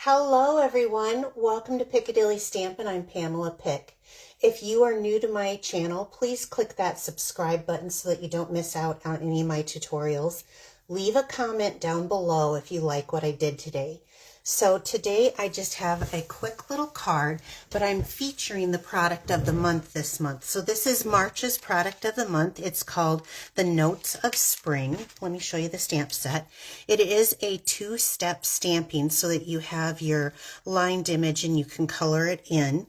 Hello everyone, welcome to Piccadilly Stampin'. I'm Pamela Pick. If you are new to my channel, please click that subscribe button so that you don't miss out on any of my tutorials. Leave a comment down below if you like what I did today. So today I just have a quick little card, but I'm featuring the product of the month this month. So this is March's product of the month. It's called the Notes of Spring. Let me show you the stamp set. It is a two-step stamping so that you have your lined image and you can color it in.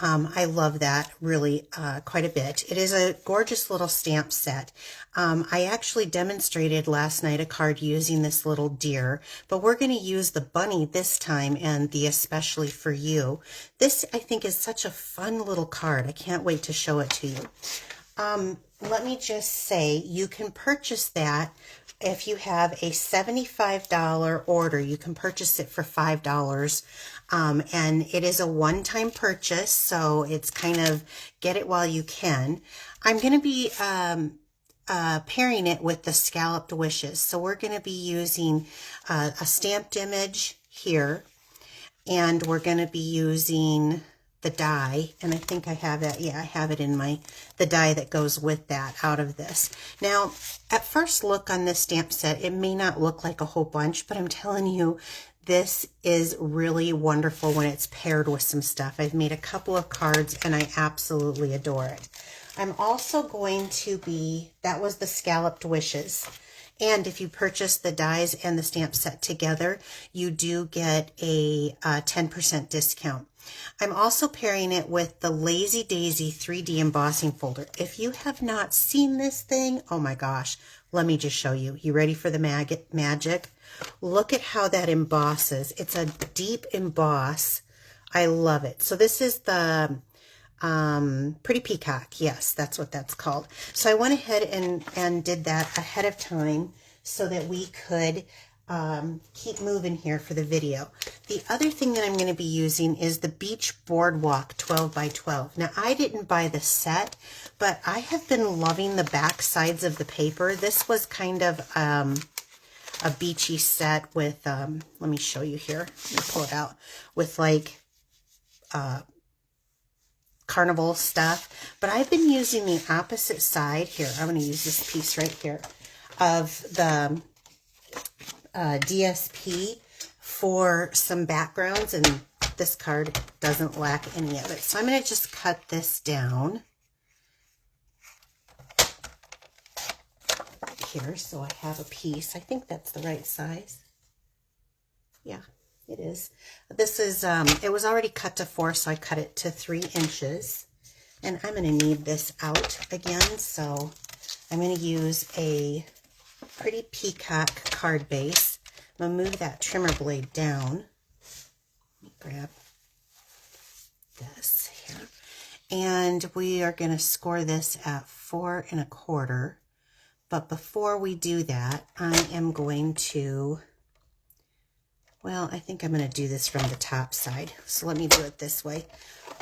I love that really quite a bit. It is a gorgeous little stamp set. I actually demonstrated last night a card using this little deer, but we're going to use the bunny this time and the especially for you. This I think is such a fun little card. I can't wait to show it to you. Let me just say you can purchase that. If you have a $75 order, you can purchase it for $5. And it is a one-time purchase, so it's kind of get it while you can. I'm going to be pairing it with the Scalloped Wishes. So we're going to be using a stamped image here, and we're going to be using the die, and I think I have that. Yeah, I have it in the die that goes with that out of this. Now, at first look on this stamp set, it may not look like a whole bunch, but I'm telling you, this is really wonderful when it's paired with some stuff. I've made a couple of cards and I absolutely adore it. I'm also going to be, that was the Scalloped Wishes. And if you purchase the dies and the stamp set together, you do get a 10% discount. I'm also pairing it with the Lazy Daisy 3D embossing folder. If you have not seen this thing, oh my gosh, let me just show you. You ready for the magic? Look at how that embosses. It's a deep emboss. I love it. So this is the Pretty Peacock. Yes, that's what that's called. So I went ahead and did that ahead of time so that we could keep moving here for the video. The other thing that I'm going to be using is the Beach Boardwalk 12 by 12. Now, I didn't buy the set, but I have been loving the back sides of the paper. This was kind of a beachy set with, let me show you here. Let me pull it out. With like carnival stuff. But I've been using the opposite side here. I'm going to use this piece right here of the DSP for some backgrounds, and this card doesn't lack any of it. So I'm going to just cut this down here so I have a piece. I think that's the right size. Yeah, it is. This is, it was already cut to 4, so I cut it to 3 inches. And I'm going to need this out again, so I'm going to use a Pretty Peacock card base. I'm going to move that trimmer blade down. Let me grab this here. And we are going to score this at 4 1/4. But before we do that, I am going to, well, I think I'm going to do this from the top side. So let me do it this way.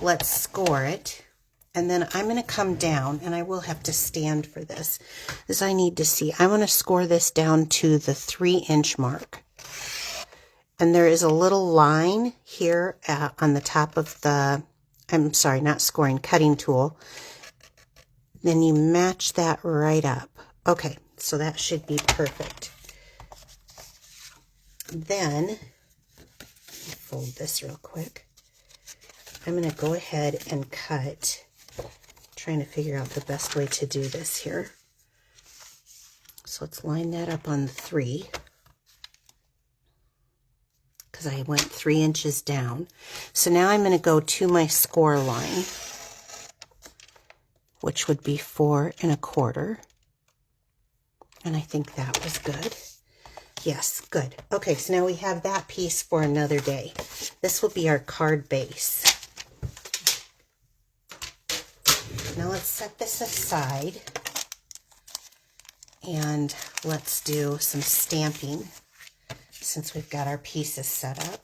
Let's score it. And then I'm going to come down, and I will have to stand for this, as I need to see. I want to score this down to the 3-inch mark. And there is a little line here on the top of the, I'm sorry, not scoring, cutting tool. Then you match that right up. Okay, so that should be perfect. Then, fold this real quick. I'm going to go ahead and cut. Trying to figure out the best way to do this here. So let's line that up on the 3, because I went 3 inches down. So now I'm going to go to my score line, which would be 4 1/4. And I think that was good. Yes, good. Okay, so now we have that piece for another day. This will be our card base. Now let's set this aside and let's do some stamping since we've got our pieces set up.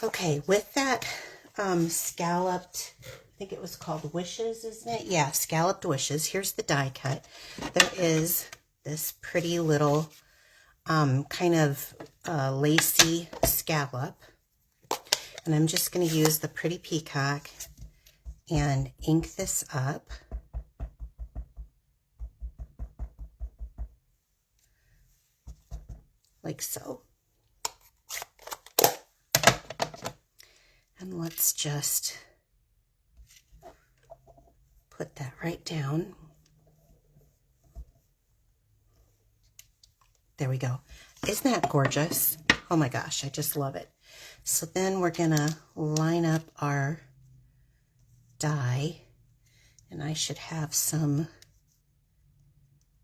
Okay, with that scalloped, I think it was called Wishes, isn't it? Yeah, Scalloped Wishes. Here's the die cut. There is this pretty little kind of lacy scallop. And I'm just going to use the Pretty Peacock and ink this up. Like so. And let's just put that right down. There we go. Isn't that gorgeous? Oh my gosh, I just love it. So then we're gonna line up our die, and I should have some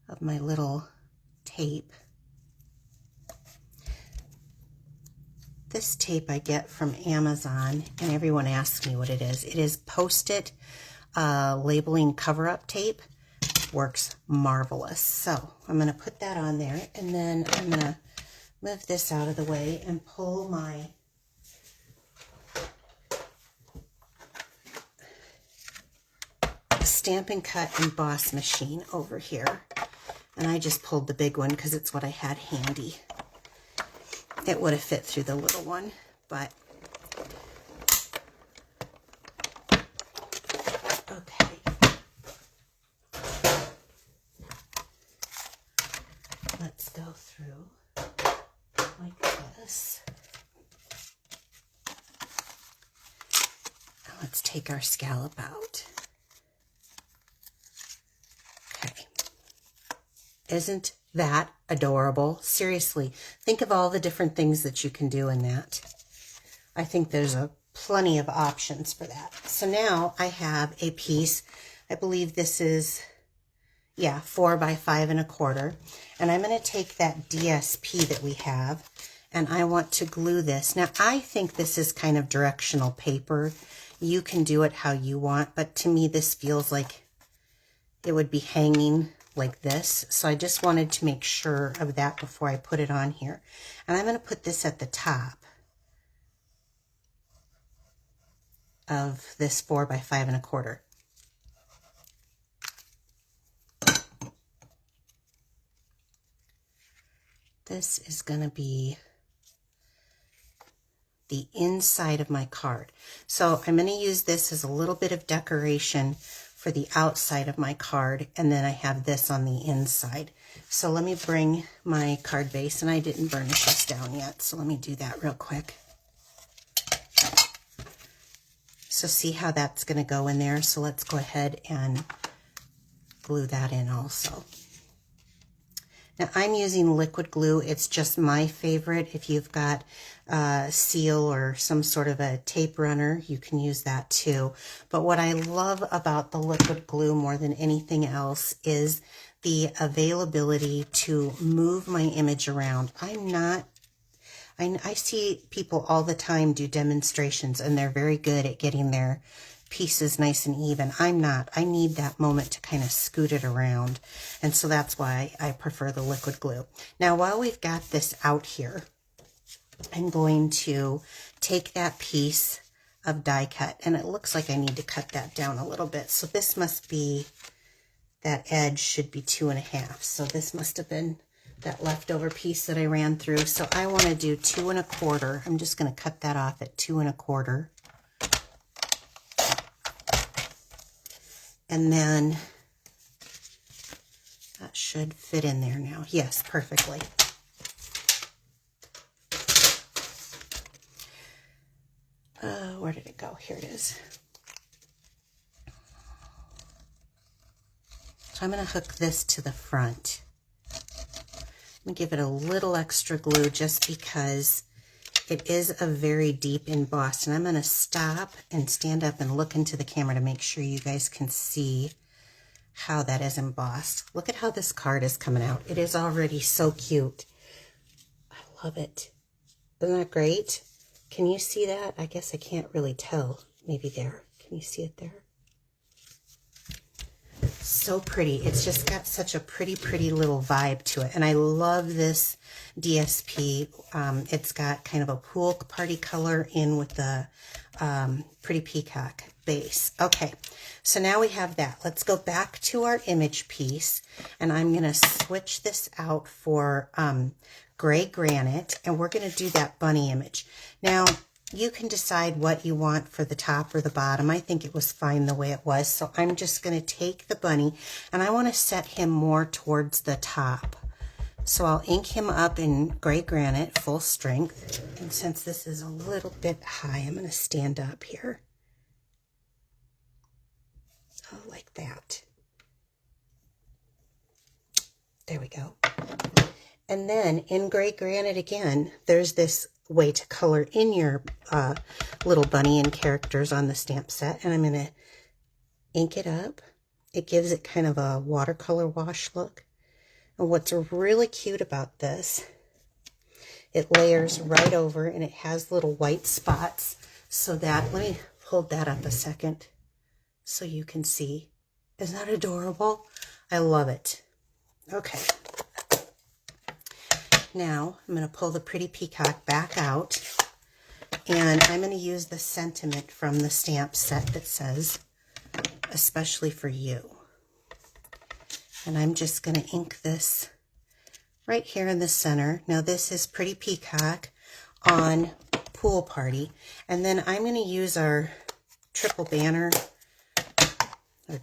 of my little tape. This tape I get from Amazon, and everyone asks me what it is. It is Post-it labeling cover-up tape. Works marvelous. So I'm going to put that on there, and then I'm going to move this out of the way and pull my Stampin' Cut Emboss machine over here. And I just pulled the big one because it's what I had handy. It would have fit through the little one, but okay. Let's go through like this. Now let's take our scallop out. Okay. Isn't that adorable? Seriously, think of all the different things that you can do in that. I think there's plenty of options for that. So now I have a piece, I believe this is, yeah, 4 by 5 1/4. And I'm going to take that DSP that we have, and I want to glue this. Now, I think this is kind of directional paper. You can do it how you want, but to me, this feels like it would be hanging like this. So I just wanted to make sure of that before I put it on here. And I'm going to put this at the top of this 4 by 5 1/4. This is going to be the inside of my card. So I'm going to use this as a little bit of decoration for the outside of my card, and then I have this on the inside. So let me bring my card base, and I didn't burnish this down yet, so let me do that real quick. So see how that's going to go in there? So let's go ahead and glue that in also. Now I'm using liquid glue. It's just my favorite. If you've got seal or some sort of a tape runner, you can use that too. But what I love about the liquid glue more than anything else is the availability to move my image around. I see people all the time do demonstrations, and they're very good at getting their pieces nice and even. I'm not. I need that moment to kind of scoot it around. And so that's why I prefer the liquid glue. Now, while we've got this out here, I'm going to take that piece of die cut, and it looks like I need to cut that down a little bit. So this must be, that edge should be 2 1/2. So this must have been that leftover piece that I ran through. So I want to do 2 1/4. I'm just going to cut that off at 2 1/4. And then that should fit in there now. Yes, perfectly. Where did it go? Here it is. So I'm going to hook this to the front. I'm going to give it a little extra glue just because it is a very deep embossed, and I'm going to stop and stand up and look into the camera to make sure you guys can see how that is embossed. Look at how this card is coming out. It is already so cute. I love it. Isn't that great? Can you see that? I guess I can't really tell. Maybe there. Can you see it there? So pretty. It's just got such a pretty little vibe to it. And I love this DSP. It's got kind of a pool party color in with the Pretty Peacock base. Okay, so now we have that. Let's go back to our image piece, and I'm going to switch this out for gray granite, and we're going to do that bunny image. Now, you can decide what you want for the top or the bottom. I think it was fine the way it was, so I'm just going to take the bunny, and I want to set him more towards the top. So I'll ink him up in gray granite, full strength. And since this is a little bit high, I'm going to stand up here. Oh, like that. There we go. And then in gray granite again, there's this way to color in your little bunny and characters on the stamp set. And I'm going to ink it up. It gives it kind of a watercolor wash look. And what's really cute about this, it layers right over and it has little white spots so that, let me hold that up a second so you can see. Isn't that adorable? I love it. Okay. Now I'm going to pull the pretty peacock back out, and I'm going to use the sentiment from the stamp set that says, especially for you. And I'm just going to ink this right here in the center. Now this is Pretty Peacock on Pool Party. And then I'm going to use our triple banner, or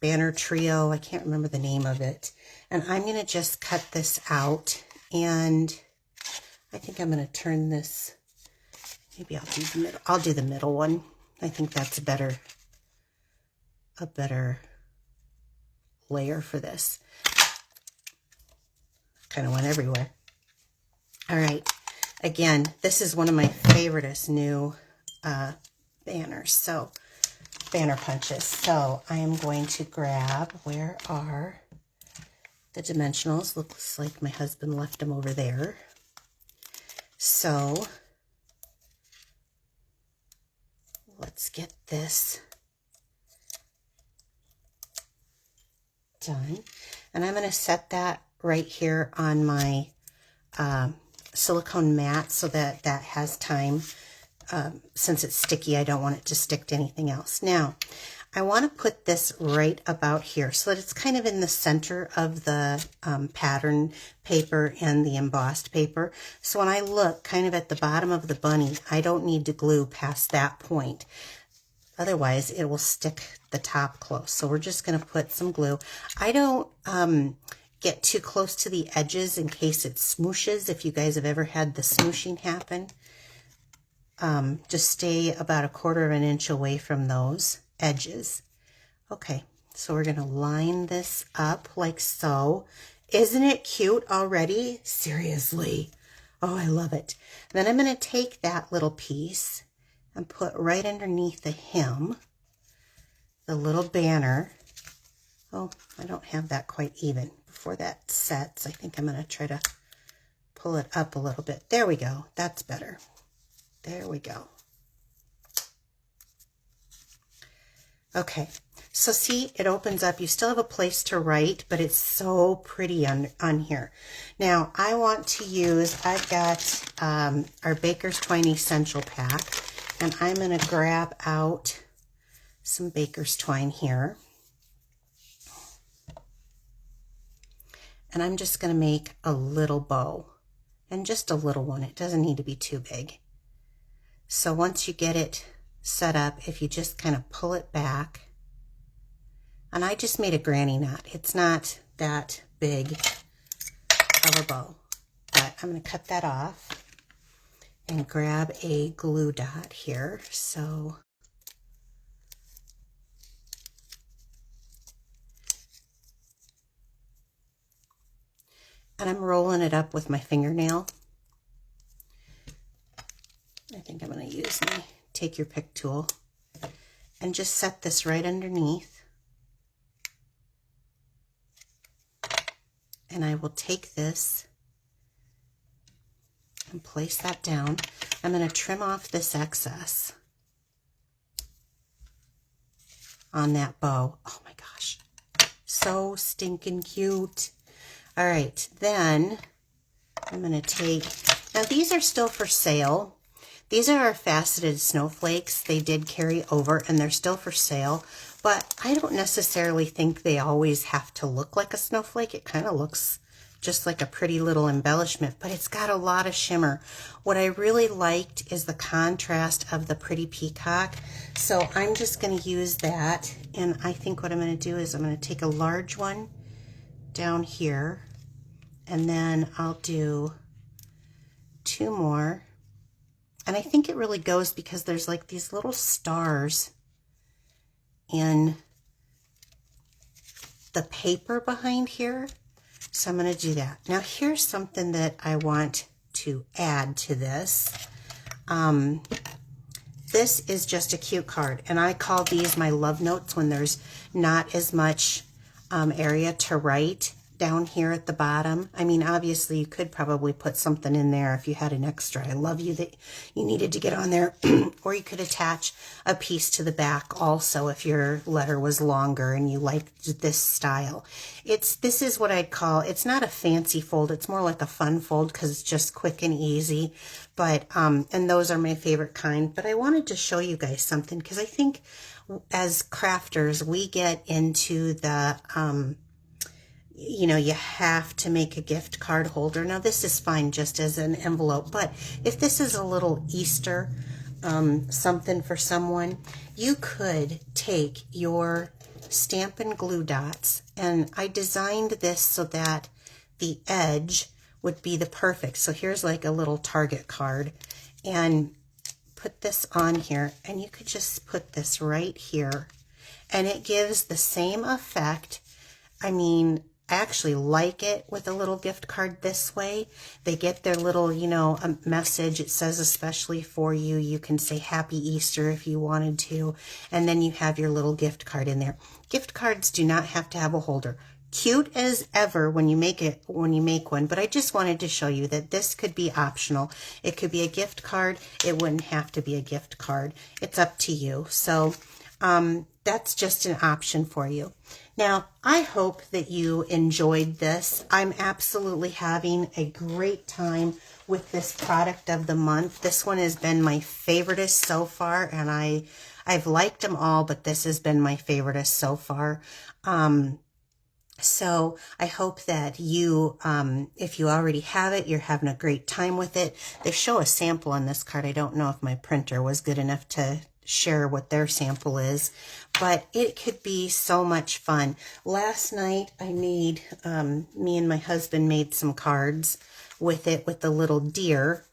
banner trio. I can't remember the name of it. And I'm going to just cut this out. And I think I'm going to turn this, maybe I'll do the middle. I'll do the middle one. I think that's a better layer for this. Kind of went everywhere. All right. Again, this is one of my favoriteest new banners. So, banner punches. So, I am going to grab, where are the dimensionals? Looks like my husband left them over there. So, let's get this done. And I'm going to set that right here on my silicone mat so that that has time. Since it's sticky, I don't want it to stick to anything else. Now, I want to put this right about here so that it's kind of in the center of the pattern paper and the embossed paper. So when I look kind of at the bottom of the bunny, I don't need to glue past that point. Otherwise, it will stick the top close. So we're just going to put some glue. I don't get too close to the edges in case it smooshes. If you guys have ever had the smooshing happen, just stay about 1/4 of an inch away from those edges. Okay, so we're going to line this up like so. Isn't it cute already? Seriously. Oh, I love it. Then I'm going to take that little piece and put right underneath the hem, the little banner. Oh, I don't have that quite even before that sets. I think I'm going to try to pull it up a little bit. There we go. That's better. There we go. Okay, so see, it opens up. You still have a place to write, but it's so pretty on here. Now, I want to use, I've got our Baker's Twine Essential Pack, and I'm going to grab out some Baker's Twine here. And I'm just going to make a little bow, and just a little one. It doesn't need to be too big. So once you get it set up, if you just kind of pull it back, and I just made a granny knot. It's not that big of a bow, but I'm going to cut that off and grab a glue dot here. So and I'm rolling it up with my fingernail. I think I'm going to use my take your pick tool and just set this right underneath. And I will take this and place that down. I'm going to trim off this excess on that bow. Oh my gosh, so stinking cute. All right, then I'm going to take, now these are still for sale. These are our faceted snowflakes. They did carry over and they're still for sale, but I don't necessarily think they always have to look like a snowflake. It kind of looks just like a pretty little embellishment, but it's got a lot of shimmer. What I really liked is the contrast of the pretty peacock. So I'm just going to use that. And I think what I'm going to do is I'm going to take a large one down here, and then I'll do 2 more. And I think it really goes because there's like these little stars in the paper behind here. So I'm going to do that. Now here's something that I want to add to this. This is just a cute card, and I call these my love notes when there's not as much area to write down here at the bottom. I mean, obviously you could probably put something in there if you had an extra I love you that you needed to get on there, or you could attach a piece to the back also if your letter was longer and you liked this style. This is what I'd call, it's not a fancy fold, it's more like a fun fold because it's just quick and easy. But and those are my favorite kind. But I wanted to show you guys something because I think as crafters we get into the you know, you have to make a gift card holder. Now this is fine just as an envelope, but if this is a little Easter something for someone, you could take your Stampin' glue dots, and I designed this so that the edge would be the perfect. So here's like a little Target card, and put this on here, and you could just put this right here, and it gives the same effect. I mean, I actually like it with a little gift card this way. They get their little, you know, a message. It says especially for you. You can say Happy Easter if you wanted to. And then you have your little gift card in there. Gift cards do not have to have a holder. Cute as ever when you make one, but I just wanted to show you that this could be optional. It could be a gift card. It wouldn't have to be a gift card. It's up to you. So that's just an option for you. Now, I hope that you enjoyed this. I'm absolutely having a great time with this product of the month. This one has been my favoriteest so far, and I've liked them all, but this has been my favoriteest so far. So I hope that you, if you already have it, you're having a great time with it. They show a sample on this card. I don't know if my printer was good enough to share what their sample is, but it could be so much fun. Last night I made, me and my husband made some cards with it, with the little deer,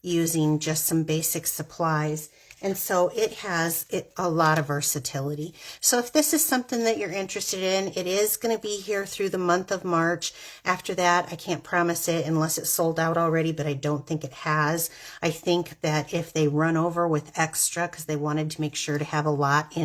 using just some basic supplies. And so it has a lot of versatility. So if this is something that you're interested in, it is going to be here through the month of March. After that, I can't promise it unless it's sold out already, but I don't think it has. I think that if they run over with extra, because they wanted to make sure to have a lot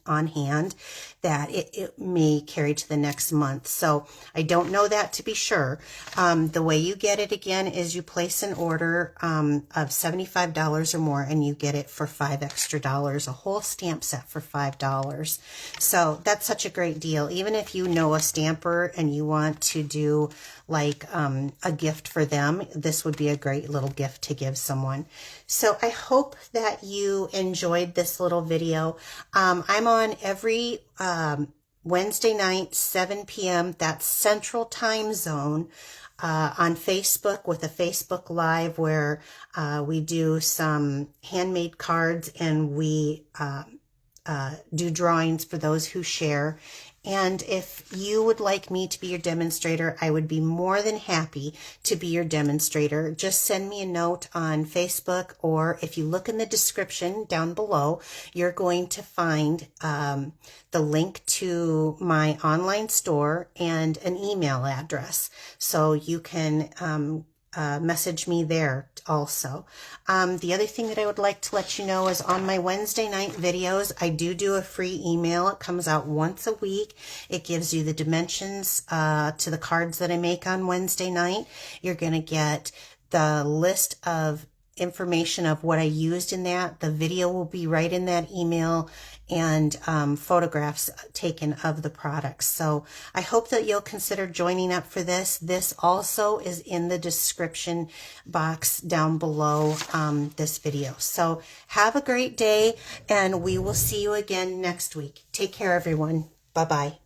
on hand, that it may carry to the next month. So I don't know that to be sure. The way you get it again is you place an order of $75 or more, and you get it for $5 extra, a whole stamp set for $5. So that's such a great deal. Even if you know a stamper and you want to do like a gift for them, this would be a great little gift to give someone. So I hope that you enjoyed this little video. I'm on every Wednesday night, 7 p.m. That's Central Time Zone. On Facebook with a Facebook Live where we do some handmade cards, and we do drawings for those who share. And if you would like me to be your demonstrator, I would be more than happy to be your demonstrator. Just send me a note on Facebook, or if you look in the description down below, you're going to find the link to my online store and an email address. So you can message me there also. The other thing that I would like to let you know is on my Wednesday night videos, I do a free email. It comes out once a week. It gives you the dimensions to the cards that I make on Wednesday night. You're going to get the list of information of what I used in that. The video will be right in that email, and photographs taken of the products. So I hope that you'll consider joining up for this. This also is in the description box down below this video. So have a great day, and we will see you again next week. Take care, everyone. Bye-bye.